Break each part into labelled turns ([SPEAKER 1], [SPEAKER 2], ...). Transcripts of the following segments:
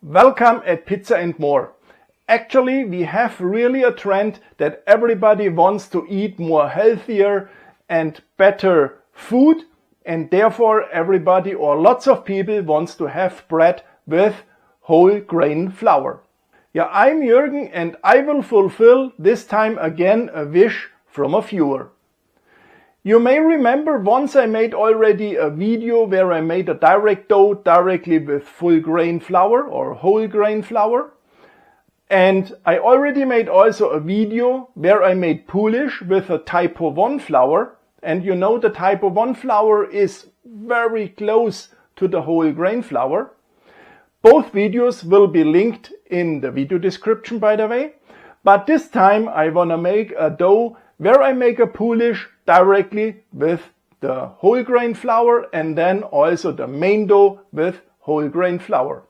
[SPEAKER 1] Welcome at Pizza and More. Actually, we have really a trend that everybody wants to eat more healthier and better food, and therefore everybody or lots of people wants to have bread with whole grain flour. Yeah, I'm Jürgen and I will fulfill this time again a wish from a viewer. You may remember once I made already a video where I made a direct dough directly with full grain flour or whole grain flour. And I already made also a video where I made Poolish with a type 1 flour. And you know the type 1 flour is very close to the whole grain flour. Both videos will be linked in the video description, by the way. But this time I want to make a dough where I make a Poolish directly with the whole grain flour and then also the main dough with whole grain flour.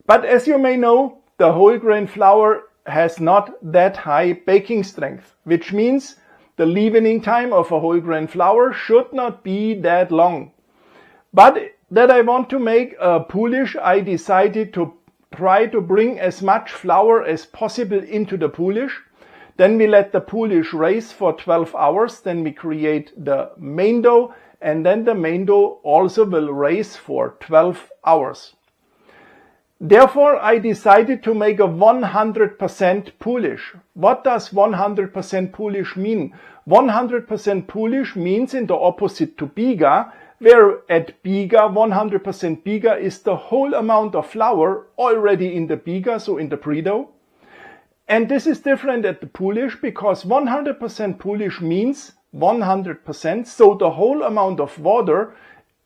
[SPEAKER 1] But as you may know, the whole grain flour has not that high baking strength, which means the leavening time of a whole grain flour should not be that long. But that I want to make a Poolish, I decided to try to bring as much flour as possible into the Poolish. Then we let the Poolish raise for 12 hours. Then we create the main dough, and then the main dough also will raise for 12 hours. Therefore, I decided to make a 100% Poolish. What does 100% Poolish mean? 100% Poolish means in the opposite to Biga, where at Biga, 100% Biga is the whole amount of flour already in the Biga, so in the pre-dough. And this is different at the Poolish because 100% Poolish means 100%, so the whole amount of water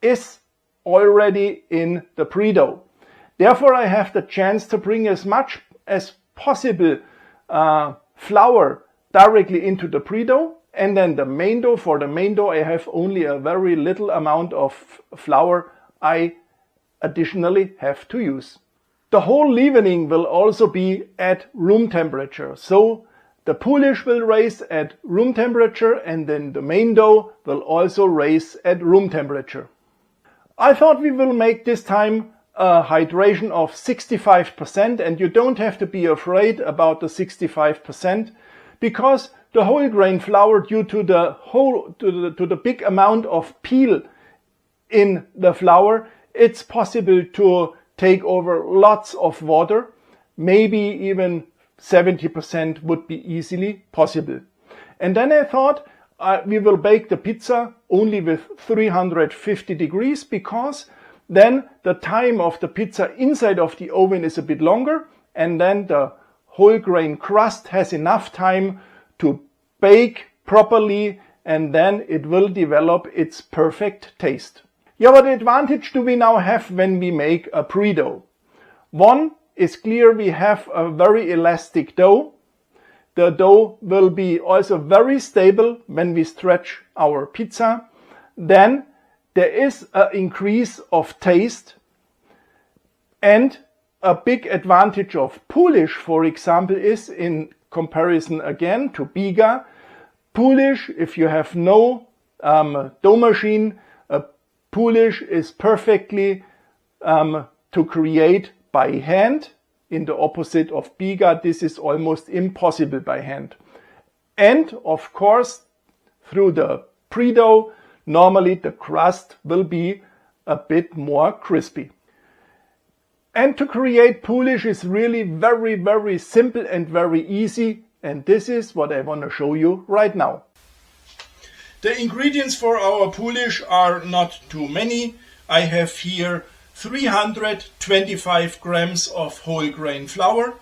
[SPEAKER 1] is already in the pre-dough. Therefore, I have the chance to bring as much as possible flour directly into the pre-dough, and then the main dough. For the main dough, I have only a very little amount of flour I additionally have to use. The whole leavening will also be at room temperature. So the Poolish will raise at room temperature and then the main dough will also raise at room temperature. I thought we will make this time a hydration of 65%, and you don't have to be afraid about the 65% because the whole grain flour, due to the big amount of peel in the flour, it's possible to take over lots of water. Maybe even 70% would be easily possible. And then I thought we will bake the pizza only with 350 degrees because then the time of the pizza inside of the oven is a bit longer, and then the whole grain crust has enough time to bake properly, and then it will develop its perfect taste. Yeah, what advantage do we now have when we make a pre-dough? One is clear, we have a very elastic dough. The dough will be also very stable when we stretch our pizza. Then there is an increase of taste, and a big advantage of Poolish, for example, is in comparison again to Biga. Poolish, if you have no dough machine, Poolish is perfectly to create by hand. In the opposite of Biga, this is almost impossible by hand. And of course, through the pre-dough, normally the crust will be a bit more crispy. And to create Poolish is really very, very simple and very easy. And this is what I want to show you right now. The ingredients for our Poolish are not too many. I have here 325 grams of whole grain flour.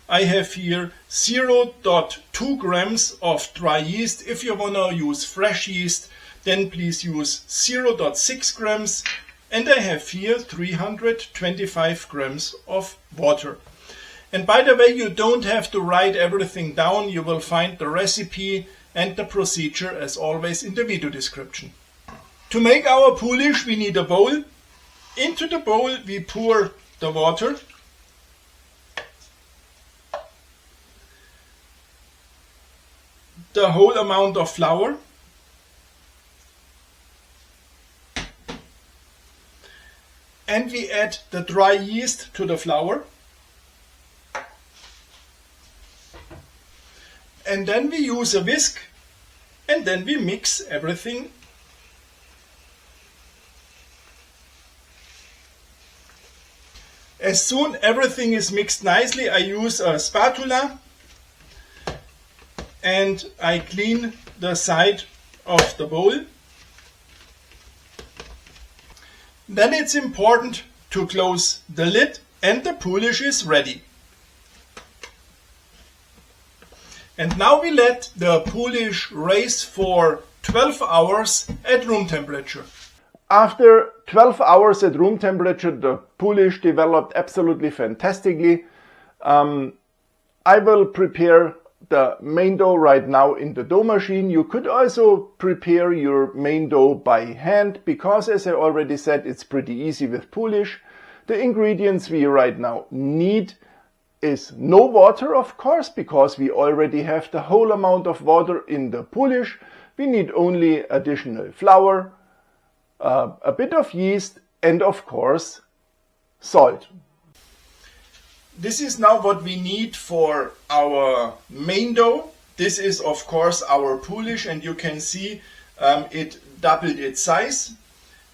[SPEAKER 1] I have here 0.2 grams of dry yeast. If you want to use fresh yeast, then please use 0.6 grams. And I have here 325 grams of water. And by the way, you don't have to write everything down. You will find the recipe and the procedure as always in the video description. To make our Poolish, we need a bowl. Into the bowl we pour the water. The whole amount of flour. And we add the dry yeast to the flour. And then we use a whisk and then we mix everything. As soon everything is mixed nicely, I use a spatula and I clean the side of the bowl. Then it's important to close the lid and the Poolish is ready. And now we let the Poolish raise for 12 hours at room temperature. After 12 hours at room temperature, the Poolish developed absolutely fantastically. I will prepare the main dough right now in the dough machine. You could also prepare your main dough by hand because, as I already said, it's pretty easy with Poolish. The ingredients we right now need is no water, of course, because we already have the whole amount of water in the Poolish. We need only additional flour, a bit of yeast, and of course salt. This is now what we need for our main dough. This is of course our Poolish, and you can see it doubled its size.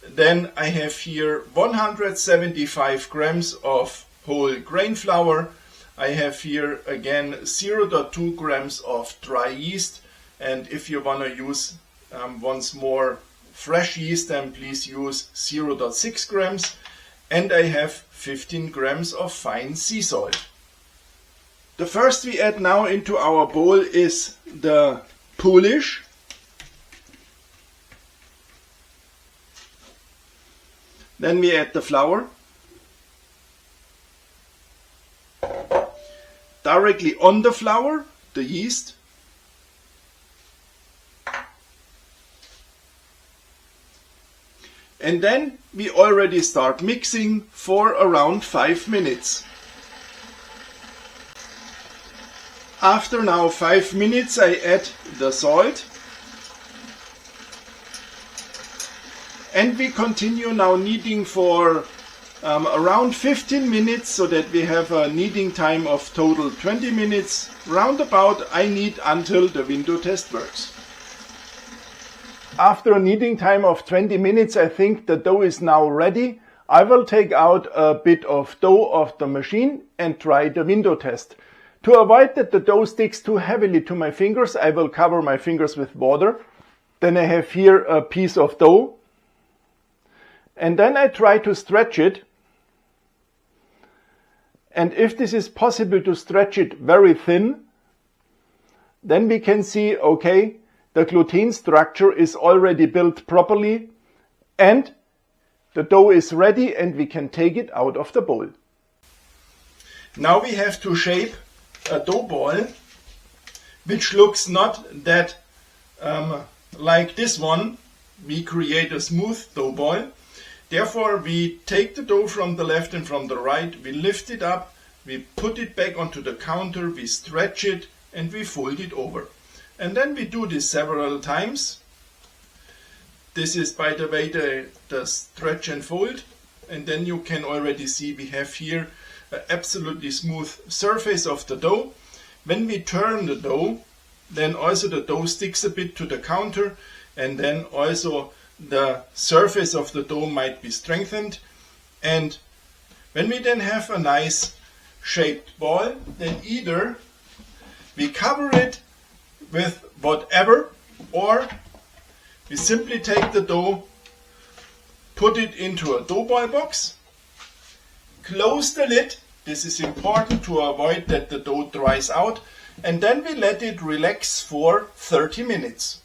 [SPEAKER 1] Then I have here 175 grams of whole grain flour. I have here again 0.2 grams of dry yeast, and if you want to use once more fresh yeast, then please use 0.6 grams. And I have 15 grams of fine sea salt. The first we add now into our bowl is the Poolish. Then we add the flour. Directly on the flour, the yeast. And then we already start mixing for around 5 minutes. After now 5 minutes, I add the salt. And we continue now kneading for around 15 minutes, so that we have a kneading time of total 20 minutes. Roundabout I knead until the window test works. After a kneading time of 20 minutes, I think the dough is now ready. I will take out a bit of dough off the machine and try the window test. To avoid that the dough sticks too heavily to my fingers, I will cover my fingers with water. Then I have here a piece of dough. And then I try to stretch it. And if this is possible to stretch it very thin, then we can see, okay, the gluten structure is already built properly and the dough is ready and we can take it out of the bowl. Now we have to shape a dough ball which looks not that like this one. We create a smooth dough ball. Therefore we take the dough from the left and from the right, we lift it up, we put it back onto the counter, we stretch it and we fold it over. And then we do this several times. This is, by the way, the stretch and fold. And then you can already see we have here an absolutely smooth surface of the dough. When we turn the dough, then also the dough sticks a bit to the counter, and then also the surface of the dough might be strengthened. And when we then have a nice shaped ball, then either we cover it with whatever, or we simply take the dough, put it into a dough ball box, close the lid. This is important to avoid that the dough dries out, and then we let it relax for 30 minutes.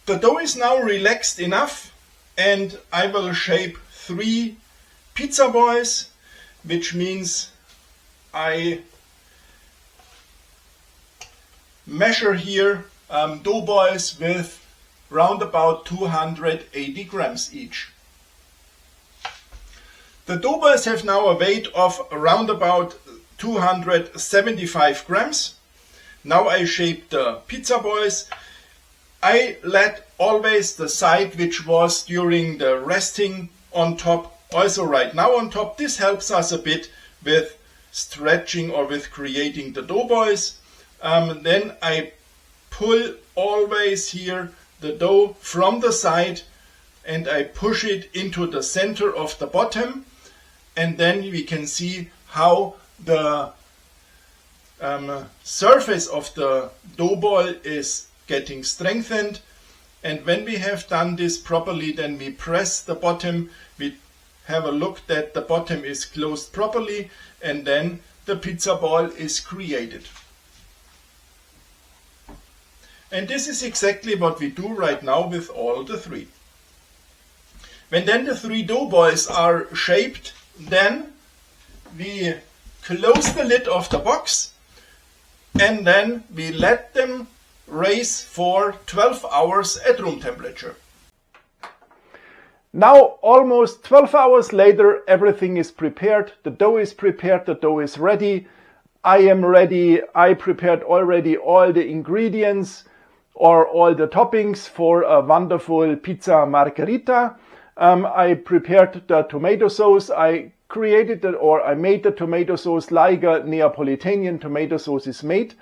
[SPEAKER 1] The dough is now relaxed enough, and I will shape 3 pizza balls, which means I measure here dough balls with round about 280 grams each. The dough balls have now a weight of around about 275 grams. Now I shape the pizza balls. I let always the side which was during the resting on top also right now on top. This helps us a bit with stretching or with creating the dough balls. then I pull always here the dough from the side and I push it into the center of the bottom, and then we can see how the surface of the dough ball is getting strengthened. And when we have done this properly, then we press the bottom, we have a look that the bottom is closed properly, and then the pizza ball is created. And this is exactly what we do right now with all the three. When then the three dough balls are shaped, then we close the lid of the box and then we let them raise for 12 hours at room temperature. Now, almost 12 hours later, everything is prepared. The dough is prepared, the dough is ready. I am ready. I prepared already all the ingredients or all the toppings for a wonderful pizza margherita. I prepared the tomato sauce. I created it, or I made the tomato sauce like a Neapolitan tomato sauce is made.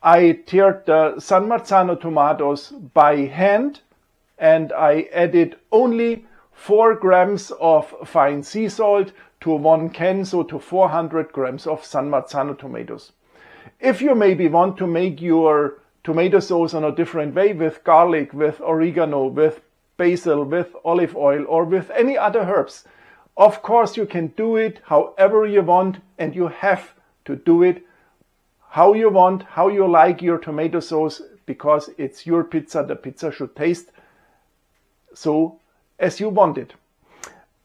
[SPEAKER 1] I teared the San Marzano tomatoes by hand and I added only 4 grams of fine sea salt to 1 can, so to 400 grams of San Marzano tomatoes. If you maybe want to make your tomato sauce on a different way, with garlic, with oregano, with basil, with olive oil, or with any other herbs, of course you can do it however you want, and you have to do it how you want, how you like your tomato sauce, because it's your pizza. The pizza should taste so as you want it.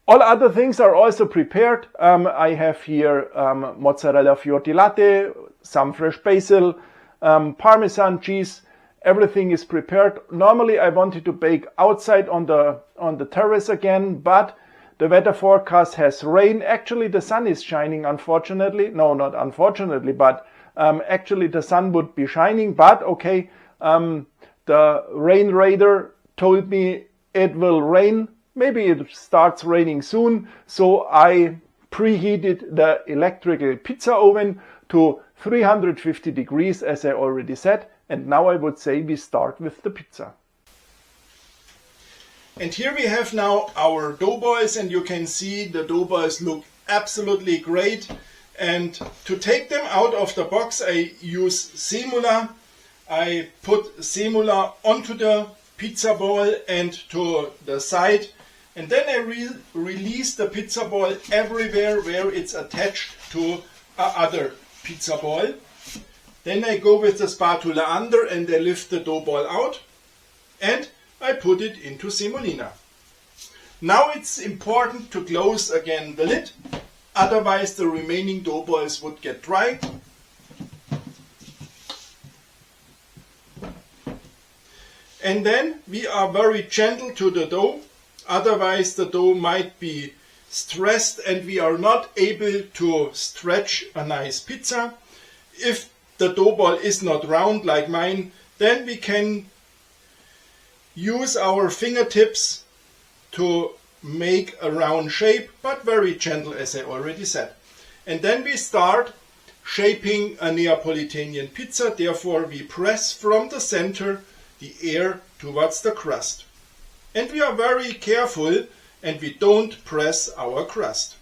[SPEAKER 1] All other things are also prepared. I have here mozzarella fior di latte, some fresh basil, Parmesan cheese. Everything is prepared. Normally I wanted to bake outside on the terrace again, but the weather forecast has rain. Actually the sun is shining, unfortunately. No, not unfortunately, but actually the sun would be shining, but okay. The rain radar told me it will rain. Maybe it starts raining soon. So I preheated the electrical pizza oven to 350 degrees, as I already said. And now I would say we start with the pizza. And here we have now our dough balls, and you can see the dough balls look absolutely great. And to take them out of the box, I use semula. I put semula onto the pizza ball and to the side, and then I release the pizza ball everywhere where it's attached to other pizza ball. Then I go with the spatula under and I lift the dough ball out and I put it into semolina. Now it's important to close again the lid, otherwise the remaining dough balls would get dry. And then we are very gentle to the dough, otherwise the dough might be stressed and we are not able to stretch a nice pizza. If the dough ball is not round like mine, then we can use our fingertips to make a round shape, but very gentle, as I already said. And then we start shaping a Neapolitan pizza. Therefore we press from the center the air towards the crust. And we are very careful and we don't press our crust.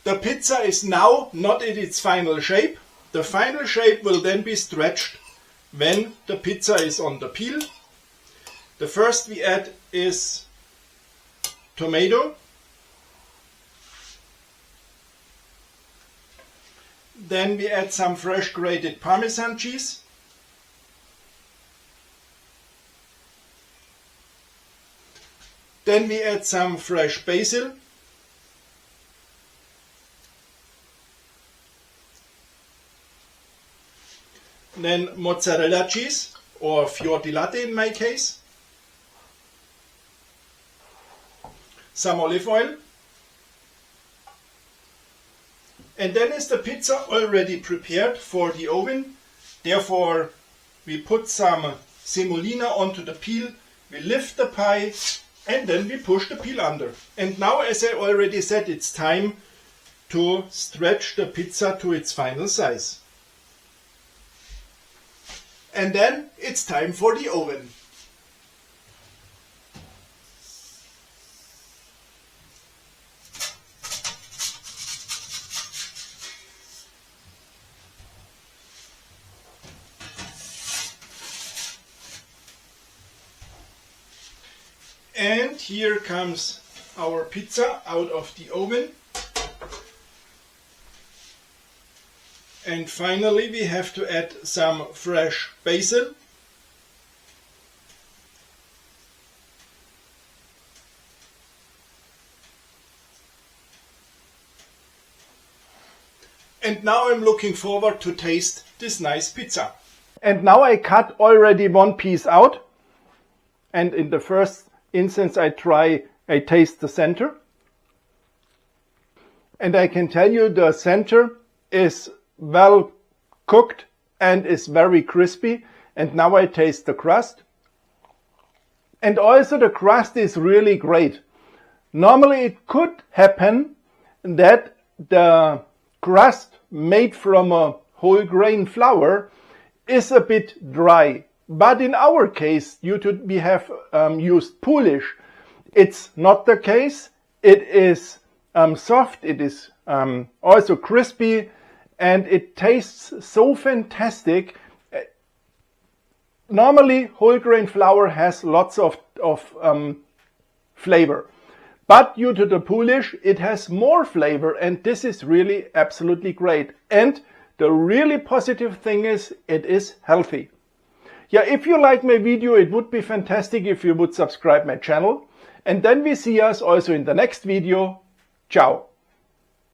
[SPEAKER 1] The pizza is now not in its final shape. The final shape will then be stretched when the pizza is on the peel. The first we add is tomato. Then we add some fresh grated Parmesan cheese. Then we add some fresh basil. Then mozzarella cheese, or fior di latte in my case. some olive oil. And then is the pizza already prepared for the oven. Therefore, we put some semolina onto the peel, we lift the pie, and then we push the peel under. And now, as I already said, it's time to stretch the pizza to its final size. And then it's time for the oven. And here comes our pizza out of the oven. And finally we have to add some fresh basil. And now I'm looking forward to taste this nice pizza. And now I cut already one piece out. And in the first instance I taste the center. And I can tell you the center is well cooked and is very crispy. And now I taste the crust. And also the crust is really great. Normally it could happen that the crust made from a whole grain flour is a bit dry. But in our case, due to we have used Poolish, it's not the case. It is soft, it is also crispy, and it tastes so fantastic. Normally, whole grain flour has lots of flavor. But due to the Poolish, it has more flavor, and this is really absolutely great. And the really positive thing is, it is healthy. Yeah, if you like my video, it would be fantastic if you would subscribe my channel. And then we see us also in the next video. Ciao.